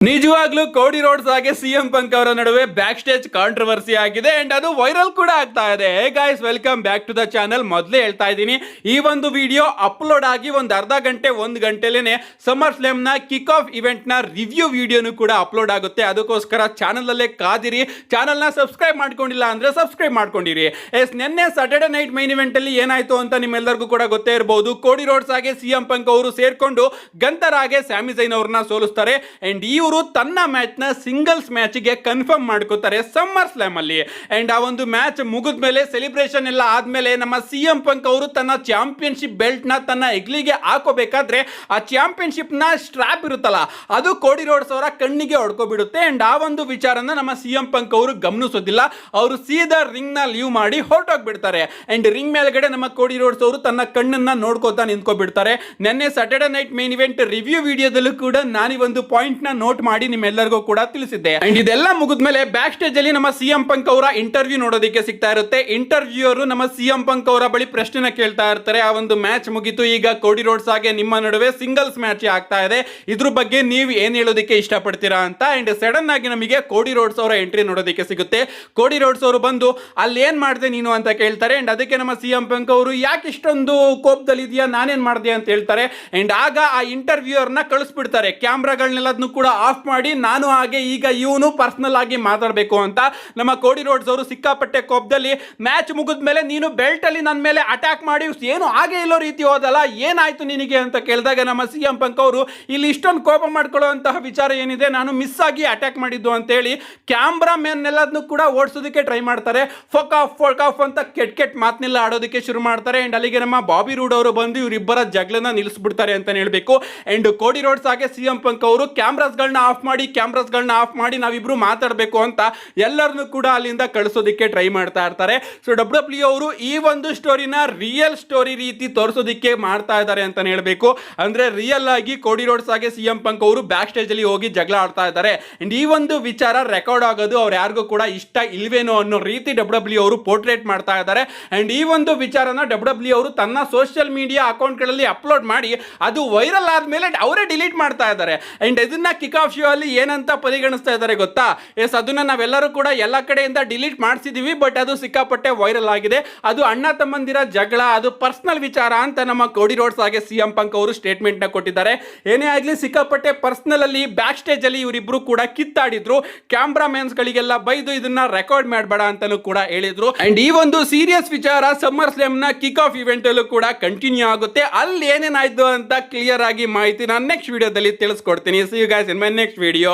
ನಿಜವಾಗ್ಲೂ ಕೋಡಿ ರೋಡ್ಸ್ ಹಾಗೆ ಸಿಎಂ ಪಂಕ್ ಅವರ ನಡುವೆ ಬ್ಯಾಕ್ ಸ್ಟೇಜ್ ಕಾಂಟ್ರವರ್ಸಿ ಆಗಿದೆ ಅಂಡ್ ಅದು ವೈರಲ್ ಕೂಡ ಆಗ್ತಾ ಇದೆ. Guys, welcome back to the channel. ಮೊದಲೇ ಹೇಳ್ತಾ ಇದ್ದೀನಿ, ಈ ಒಂದು ವಿಡಿಯೋ ಅಪ್ಲೋಡ್ ಆಗಿ ಒಂದು ಅರ್ಧ ಗಂಟೆ 1 ಗಂಟೆಲೇನೆ ಸಮ್ಮರ್ ಸ್ಲಾಮ್ ನ ಕಿಕ್ ಆಫ್ ಇವೆಂಟ್ ನ ರಿವ್ಯೂ ವಿಡಿಯೋನು ಕೂಡ ಅಪ್ಲೋಡ್ ಆಗುತ್ತೆ. ಅದಕ್ಕೋಸ್ಕರ ಚಾನಲ್ ಅಲ್ಲೇ ಕಾದಿರಿ. ಚಾನಲ್ ನ ಸಬ್ಸ್ಕ್ರೈಬ್ ಮಾಡ್ಕೊಂಡಿಲ್ಲ ಅಂದ್ರೆ ಸಬ್ಸ್ಕ್ರೈಬ್ ಮಾಡ್ಕೊಂಡಿರಿ. ನಿನ್ನೆ ಸಾಟರ್ಡೆ ನೈಟ್ ಮೈನ್ ಇವೆಂಟ್ ಅಲ್ಲಿ ಏನಾಯ್ತು ಅಂತ ನಿಮ್ಮೆಲ್ಲರಿಗೂ ಕೂಡ ಗೊತ್ತೇ ಇರಬಹುದು. ಕೋಡಿ ರೋಡ್ಸ್ ಹಾಗೆ ಸಿಎಂ ಪಂಕ್ ಅವರು ಸೇರ್ಕೊಂಡು ಗಂತರ್ ಹಾಗೆ ಸ್ಯಾಮಿ ಝೈನ್ ಅವ್ರನ್ನ ಸೋಲಿಸ್ತಾರೆ ಅಂಡ್ ಇವರು ತನ್ನ ಮ್ಯಾಚ್ ನ ಸಿಂಗಲ್ಸ್ ಮ್ಯಾಚ್ ಗೆ ಕನ್ಫರ್ಮ್ ಮಾಡ್ಕೋತಾರೆ ಸಮ್ಮರ್ ಸ್ಲಾಮ್ ಅಲ್ಲಿ. ಅಂಡ್ ಆ ಒಂದು ಮ್ಯಾಚ್ ಮುಗಿದ ಮೇಲೆ ಸೆಲೆಬ್ರೇಷನ್ ಎಲ್ಲ ಆದ್ಮೇಲೆ ನಮ್ಮ ಸಿಎಂ ಪಂಕ್ ಅವರು ತನ್ನ ಚಾಂಪಿಯನ್ಶಿಪ್ ಬೆಲ್ಟ್ ನ ತನ್ನ ಎಗ್ಲಿಗೆ ಹಾಕೋಬೇಕಾದ್ರೆ ಆ ಚಾಂಪಿಯನ್ಶಿಪ್ ನ ಸ್ಟ್ರಾಪ್ ಇರುತ್ತಲ್ಲ, ಅದು ಕೋಡಿ ರೋಡ್ಸ್ ಅವರ ಕಣ್ಣಿಗೆ ಹೊಡ್ಕೊಬಿಡುತ್ತೆ. ಅಂಡ್ ಆ ಒಂದು ವಿಚಾರನ ನಮ್ಮ ಸಿಎಂ ಪಂಕ್ ಅವರು ಗಮನಿಸೋದಿಲ್ಲ. ಅವರು ಸೀದಾ ರಿಂಗ್ ನ ಲೀವ್ ಮಾಡಿ ಹೊರಟೋಗ್ಬಿಡ್ತಾರೆ. ಅಂಡ್ ರಿಂಗ್ ಮೇಲ್ಗಡೆ ನಮ್ಮ ಕೋಡಿ ರೋಡ್ಸ್ ಅವರು ತನ್ನ ಕಣ್ಣನ್ನ ನೋಡ್ಕೋತಾ ನಿಂತ್ಕೊಬಿಡ್ತಾರೆ. ನಿನ್ನೆ Saturday night main event review ವಿಡಿಯೋದಲ್ಲೂ ಕೂಡ ನಾನು ಈ ಒಂದು ಪಾಯಿಂಟ್ ನ ನೋಟ್ ಮಾಡಿ ನಿಮ್ಮೆಲ್ಲರಿಗೂ ಕೂಡ ತಿಳಿಸಿದ್ದೆ. ಅಂಡ್ ಇದೆಲ್ಲ ಮುಗಿದ್ಮೇಲೆ ಬ್ಯಾಕ್ ಸ್ಟೇಜ್ ಅಲ್ಲಿ ನಮ್ಮ ಸಿಎಂ ಪಂಕ್ ಅವರ ಇಂಟರ್ವ್ಯೂ ನೋಡೋದಕ್ಕೆ ಸಿಗ್ತಾ ಇರುತ್ತೆ. ಇಂಟರ್ವ್ಯೂಯರ್ ನಮ್ಮ ಸಿಎಂ ಪಂಕ್ ಅವರ ಬಳಿ ಪ್ರಶ್ನೆನ ಕೇಳ್ತಾ ಇರ್ತಾರೆ. ಆ ಒಂದು ಮ್ಯಾಚ್ ಮುಗಿತು, ಈಗ ಕೋಡಿ ರೋಡ್ಸ್ ಹಾಗೆ ನಿಮ್ಮ ನಡುವೆ ಸಿಂಗಲ್ಸ್ ಮ್ಯಾಚ್ ಆಗ್ತಾ ಇದೆ, ಇದ್ರ ಬಗ್ಗೆ ನೀವು ಏನ್ ಹೇಳೋದಕ್ಕೆ ಇಷ್ಟಪಡ್ತೀರಾ ಅಂತ. ಅಂಡ್ ಸಡನ್ ಆಗಿ ನಮಗೆ ಕೋಡಿ ರೋಡ್ಸ್ ಅವರ ಎಂಟ್ರಿ ನೋಡೋದಕ್ಕೆ ಸಿಗುತ್ತೆ. ಕೋಡಿ ರೋಡ್ಸ್ ಅವರು ಬಂದು ಅಲ್ಲಿ ಏನ್ ಮಾಡಿದೆ ನೀನು ಅಂತ ಕೇಳ್ತಾರೆ. ಅಂಡ್ ಅದಕ್ಕೆ ನಮ್ಮ ಸಿಎಂ ಪಂಕ್ ಅವರು ಯಾಕೆ ಇಷ್ಟೊಂದು ಕೋಪದಲ್ಲಿ ಇದೆಯಾ, ನಾನೇನ್ ಮಾಡಿದೆ ಅಂತ ಹೇಳ್ತಾರೆ. ಅಂಡ್ ಆಗ ಆ ಇಂಟರ್ವ್ಯೂಯರ್ ನ ಕಳಿಸ್ಬಿಡ್ತಾರೆ. ಕ್ಯಾಮ್ರಾಗಳನ್ನೆಲ್ಲದನ್ನು ಕೂಡ ಆಫ್ ಮಾಡಿ, ನಾನು ಹಾಗೆ ಈಗ ಇವನು ಪರ್ಸನಲ್ ಆಗಿ ಮಾತಾಡಬೇಕು ಅಂತ. ನಮ್ಮ ಕೋಡಿ ರೋಡ್ಸ್ ಅವರು ಸಿಕ್ಕಾಪಟ್ಟೆ ಕೋಪದಲ್ಲಿ ಮ್ಯಾಚ್ ಮುಗಿದ ಮೇಲೆ ನೀನು ಬೆಲ್ಟ್ ಅಲ್ಲಿ ನನ್ನ ಮೇಲೆ ಅಟ್ಯಾಕ್ ಮಾಡಿ ಏನು ಹಾಗೆ ಇಲ್ಲೋ ರೀತಿ ಹೋದಲ್ಲ, ಏನಾಯ್ತು ನಿನಗೆ ಅಂತ ಕೇಳಿದಾಗ ನಮ್ಮ ಸಿಎಂ ಪಂಕ್ ಅವರು ಇಲ್ಲಿ ಇಷ್ಟೊಂದು ಕೋಪ ಮಾಡ್ಕೊಳ್ಳುವಂತಹ ವಿಚಾರ ಏನಿದೆ, ನಾನು ಮಿಸ್ ಆಗಿ ಅಟ್ಯಾಕ್ ಮಾಡಿದ್ದು ಅಂತ ಹೇಳಿ ಕ್ಯಾಮ್ರಾ ಮ್ಯಾನ್ ಎಲ್ಲದನ್ನು ಕೂಡ ಓಡಿಸೋದಕ್ಕೆ ಟ್ರೈ ಮಾಡ್ತಾರೆ. ಫಕ್ ಆಫ್ ಅಂತ ಕೆಟ್ಟ ಮಾತನ್ನೆಲ್ಲ ಆಡೋದಕ್ಕೆ ಶುರು ಮಾಡ್ತಾರೆ. ಅಂಡ್ ಅಲ್ಲಿಗೆ ನಮ್ಮ ಬಾಬಿ ರೂಡ್ ಅವರು ಬಂದು ಇವರಿಬ್ಬರ ಜಗಳನ ನಿಲ್ಲಿಸ್ಬಿಡ್ತಾರೆ ಅಂತ ಹೇಳ್ಬೇಕು. ಅಂಡ್ ಕೋಡಿ ರೋಡ್ಸ್ ಹಾಗೆ ಸಿಎಂ ಪಂಕ್ ಅವರು ಕ್ಯಾಮ್ರಾಸ್ಗಳನ್ನ ಆಫ್ ಮಾಡಿ ನಾವಿಬ್ರು ಮಾತಾಡಬೇಕು ಅಂತ ಎಲ್ಲರನ್ನು ಕೂಡ ಅಲ್ಲಿಂದ ಕಳಿಸೋದಕ್ಕೆ ಟ್ರೈ ಮಾಡ್ತಾ ಇರ್ತಾರೆ. ಸೊ ಡಬ್ಲ್ಯೂ ಅವರು ಈ ಒಂದು ಸ್ಟೋರಿನ ರಿಯಲ್ ಸ್ಟೋರಿ ರೀತಿ ತೋರಿಸೋದಕ್ಕೆ ಮಾಡ್ತಾ ಇದ್ದಾರೆ ಅಂತ ಹೇಳ್ಬೇಕು. ಅಂದ್ರೆ ರಿಯಲ್ ಆಗಿ ಕೋಡಿ ರೋಡ್ಸ್ ಹಾಗೆ ಸಿಎಂ ಪಂಕ್ ಅವರು ಬ್ಯಾಕ್ ಸ್ಟೇಜ್ ಅಲ್ಲಿ ಹೋಗಿ ಜಗಳ ಆಡ್ತಾ ಇದ್ದಾರೆ. ಅಂಡ್ ಈ ಒಂದು ವಿಚಾರ ರೆಕಾರ್ಡ್ ಆಗೋದು ಅವ್ರು ಯಾರಿಗೂ ಕೂಡ ಇಷ್ಟ ಇಲ್ವೇನೋ ಅನ್ನೋ ರೀತಿ ಡಬ್ಲ್ಯೂ ಅವರು ಪೋರ್ಟ್ರೇಟ್ ಮಾಡ್ತಾ ಇದ್ದಾರೆ. ಅಂಡ್ ಈ ಒಂದು ವಿಚಾರನ ಡಬ್ಲ್ಯೂ ಅವರು ತನ್ನ ಸೋಷಿಯಲ್ ಮೀಡಿಯಾ ಅಕೌಂಟ್ಗಳಲ್ಲಿ ಅಪ್ಲೋಡ್ ಮಾಡಿ ಅದು ವೈರಲ್ ಆದ್ಮೇಲೆ ಅವರೇ ಡಿಲೀಟ್ ಮಾಡ್ತಾ ಇದ್ದಾರೆ. ಅಂಡ್ ಇದನ್ನ ಕಿಕ್ ಆಫ್ ಶೋ ಅಲ್ಲಿ ಏನಂತ ಪರಿಗಣಿಸ್ತಾ ಇದ್ದಾರೆ ಗೊತ್ತಾ? ಅದನ್ನ ನಾವೆಲ್ಲರೂ ಕೂಡ ಎಲ್ಲ ಕಡೆಯಿಂದ ಡಿಲೀಟ್ ಮಾಡಿಸಿದೀವಿ, ಬಟ್ ಅದು ಸಿಕ್ಕಾಪಟ್ಟೆ ವೈರಲ್ ಆಗಿದೆ. ಅದು ಅಣ್ಣ ತಮ್ಮಂದಿರ ಜಗಳ, ಅದು ಪರ್ಸನಲ್ ವಿಚಾರ ಅಂತ ನಮ್ಮ ಕೋಡಿ ರೋಡ್ಸ್ ಹಾಗೆ ಸಿಎಂ ಪಂಕ್ ಅವರು ಸ್ಟೇಟ್ಮೆಂಟ್ ನ ಕೊಟ್ಟಿದ್ದಾರೆ. ಏನೇ ಆಗ್ಲಿ ಸಿಕ್ಕಾಪಟ್ಟೆ ಪರ್ಸನಲ್ ಅಲ್ಲಿ ಬ್ಯಾಕ್ ಸ್ಟೇಜ್ ಅಲ್ಲಿ ಇವರಿಬ್ರು ಕೂಡ ಕಿತ್ತಾಡಿದ್ರು. ಕ್ಯಾಮ್ರಾ ಮ್ಯಾನ್ಸ್ ಗಳಿಗೆಲ್ಲ ಬೈದು ಇದನ್ನ ರೆಕಾರ್ಡ್ ಮಾಡಬೇಡ ಅಂತಾನೂ ಕೂಡ ಹೇಳಿದ್ರು. ಅಂಡ್ ಈ ಒಂದು ಸೀರಿಯಸ್ ವಿಚಾರ ಸಮ್ಮರ್ ಸ್ಲಾಮ್ ನ ಕಿಕ್ ಆಫ್ ಇವೆಂಟ್ ಅಲ್ಲೂ ಕೂಡ ಕಂಟಿನ್ಯೂ ಆಗುತ್ತೆ. ಅಲ್ಲಿ ಏನೇನಾಯ್ತು ಅಂತ ಕ್ಲಿಯರ್ ಆಗಿ ಮಾಹಿತಿ ನಾನು ನೆಕ್ಸ್ಟ್ ವಿಡಿಯೋದಲ್ಲಿ ತಿಳಿಸ್ಕೊಡ್ತೀನಿ. See you guys in my next video.